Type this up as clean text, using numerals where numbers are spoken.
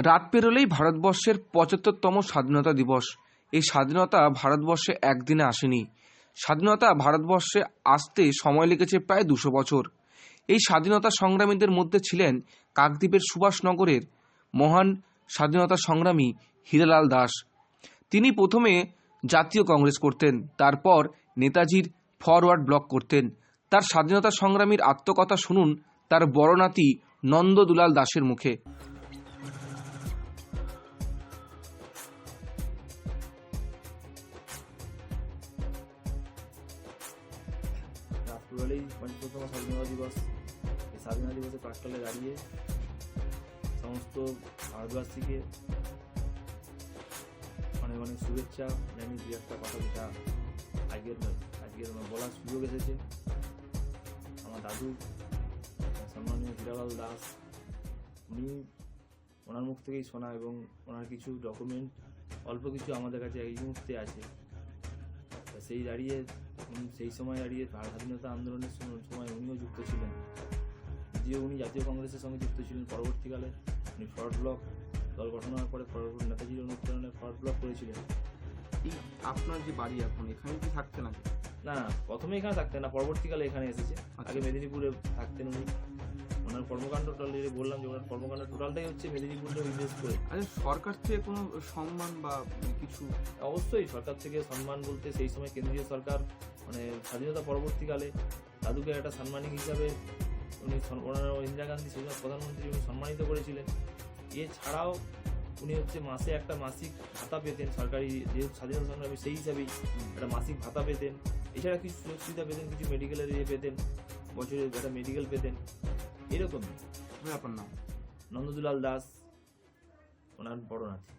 রাত পেরোলেই ভারতবর্ষের ৭৫তম স্বাধীনতা দিবস। এই স্বাধীনতা ভারতবর্ষে একদিনে আসেনি। স্বাধীনতা ভারতবর্ষে আসতে সময় লেগেছে প্রায় ২০০ বছর। এই স্বাধীনতা সংগ্রামীদের মধ্যে ছিলেন কাকদ্বীপের সুভাষনগরের মহান স্বাধীনতা সংগ্রামী হীরালাল দাস। তিনি প্রথমে জাতীয় কংগ্রেস করতেন, তারপর নেতাজির ফরওয়ার্ড ব্লক করতেন। তার স্বাধীনতা সংগ্রামীর আত্মকথা শুনুন তার বড় নাতি নন্দদুলাল দাসের মুখে। রাত পুরোলেই ৭৫তম স্বাধীনতা দিবস। এই স্বাধীনতা দিবসের প্রাক্কালে দাঁড়িয়ে সমস্ত ভারতবাসীকে অনেক অনেক শুভেচ্ছা জানিয়ে দু একটা কথা যেটা আজকের বলার সুযোগ এসেছে। আমার দাদু সম্মানীয় হীরালাল দাস, উনি ওনার মুখ থেকেই শোনা এবং ওনার কিছু ডকুমেন্ট অল্প কিছু আমাদের কাছে এই মুহূর্তে আছে। সেই সময় দাঁড়িয়ে স্বাধীনতা আন্দোলনের সময় উনিও যুক্ত ছিলেন। যদিও উনি জাতীয় কংগ্রেসের সঙ্গে যুক্ত ছিলেন, পরবর্তীকালে উনি ফরওয়ার্ড ব্লক দল গঠন হওয়ার পরে নেতাজির অনুপ্রেরণে ফরওয়ার্ড ব্লক করেছিলেন। এই আপনার যে বাড়ি এখন, এখানে কি থাকতেন আগে? না, প্রথমে এখানে থাকতেন না, পরবর্তীকালে এখানে এসেছে। আগে মেদিনীপুরে থাকতেন উনি। ওনার কর্মকাণ্ড বললাম যে ওনার কর্মকাণ্ড টোটালটাই হচ্ছে মেদিনীপুরে বিশেষ করে। আচ্ছা, সরকার থেকে কোনো সম্মান বা কিছু? অবশ্যই সরকার থেকে সম্মান বলতে সেই সময় কেন্দ্রীয় সরকার স্বাধীনতা পরবর্তীকালে দাদুকে একটা সাম্মানিক হিসাবে উনি ইন্দিরা গান্ধী সেই সময় প্রধানমন্ত্রী উনি সম্মানিত করেছিলেন। এছাড়াও উনি মাসে একটা মাসিক ভাতা পেতেন, সরকারি যেহেতু স্বাধীনতা সংগ্রামী সেই হিসাবেই একটা মাসিক ভাতা পেতেন। এছাড়া কিছু সুযোগ সুবিধা পেতেন, কিছু মেডিকেলের পেতেন, বছরে একটা মেডিকেল পেতেন। এরকমই। আপনার নাম? নন্দদুলাল দাস, ওনার বড় নাতি।